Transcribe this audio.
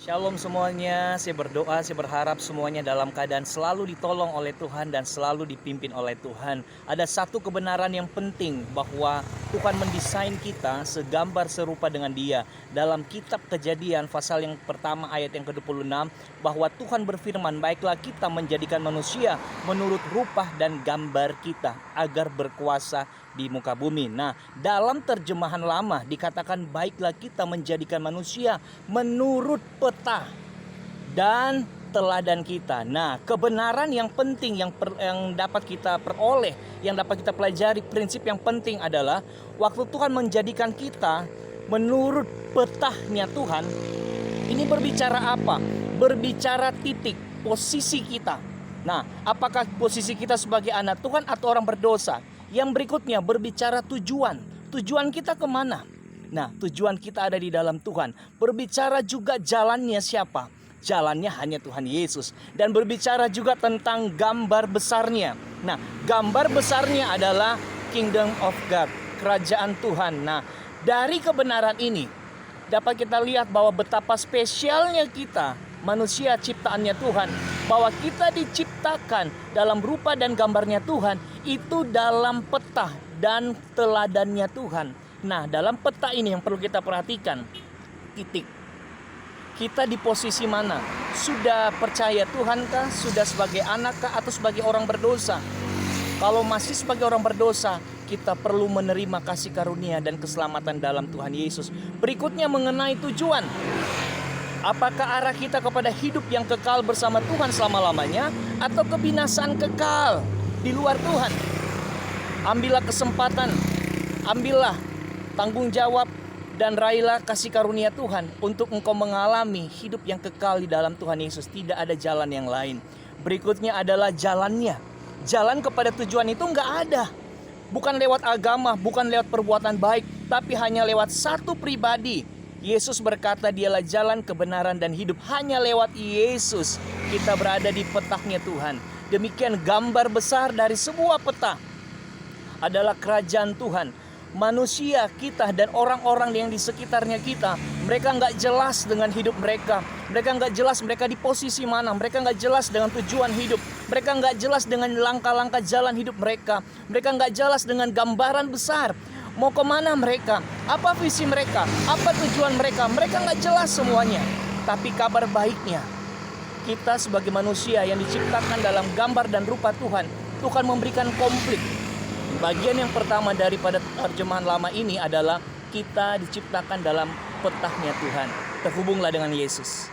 Shalom semuanya, saya berdoa, saya berharap semuanya dalam keadaan selalu ditolong oleh Tuhan dan selalu dipimpin oleh Tuhan. Ada satu kebenaran yang penting bahwa Tuhan mendesain kita segambar serupa dengan Dia. Dalam kitab Kejadian pasal yang pertama ayat yang ke-26 bahwa Tuhan berfirman, baiklah kita menjadikan manusia menurut rupa dan gambar kita agar berkuasa di muka bumi. Nah, dalam terjemahan lama dikatakan baiklah kita menjadikan manusia menurut peta dan teladan kita. Nah, kebenaran yang penting yang dapat kita peroleh, yang dapat kita pelajari, prinsip yang penting adalah waktu Tuhan menjadikan kita menurut petanya Tuhan, ini berbicara apa? Berbicara titik, posisi kita. Nah, apakah posisi kita sebagai anak Tuhan atau orang berdosa? Yang berikutnya berbicara tujuan. Tujuan kita kemana? Nah, tujuan kita ada di dalam Tuhan. Berbicara juga jalannya siapa? Jalannya hanya Tuhan Yesus. Dan berbicara juga tentang gambar besarnya. Nah, gambar besarnya adalah Kingdom of God, kerajaan Tuhan. Nah, dari kebenaran ini dapat kita lihat bahwa betapa spesialnya kita, manusia ciptaannya Tuhan, bahwa kita diciptakan dalam rupa dan gambarnya Tuhan, itu dalam peta dan teladannya Tuhan. Nah, dalam peta ini yang perlu kita perhatikan, titik. Kita di posisi mana? Sudah percaya Tuhankah? Sudah sebagai anakkah? Atau sebagai orang berdosa? Kalau masih sebagai orang berdosa, kita perlu menerima kasih karunia dan keselamatan dalam Tuhan Yesus. Berikutnya mengenai tujuan. Apakah arah kita kepada hidup yang kekal bersama Tuhan selama-lamanya atau kebinasaan kekal di luar Tuhan? Ambillah kesempatan, ambillah tanggung jawab dan raihlah kasih karunia Tuhan untuk engkau mengalami hidup yang kekal di dalam Tuhan Yesus. Tidak ada jalan yang lain. Berikutnya adalah jalannya. Jalan kepada tujuan itu enggak ada. Bukan lewat agama, bukan lewat perbuatan baik, tapi hanya lewat satu pribadi. Yesus berkata dialah jalan, kebenaran, dan hidup. Hanya lewat Yesus kita berada di petanya Tuhan. Demikian gambar besar dari sebuah peta adalah kerajaan Tuhan. Manusia kita dan orang-orang yang di sekitarnya kita, mereka nggak jelas dengan hidup mereka. Mereka nggak jelas mereka di posisi mana. Mereka nggak jelas dengan tujuan hidup. Mereka nggak jelas dengan langkah-langkah jalan hidup mereka. Mereka nggak jelas dengan gambaran besar. Mau kemana mereka? Apa visi mereka? Apa tujuan mereka? Mereka nggak jelas semuanya. Tapi kabar baiknya, kita sebagai manusia yang diciptakan dalam gambar dan rupa Tuhan, Tuhan memberikan komplit. Bagian yang pertama daripada terjemahan lama ini adalah kita diciptakan dalam petanya Tuhan. Terhubunglah dengan Yesus.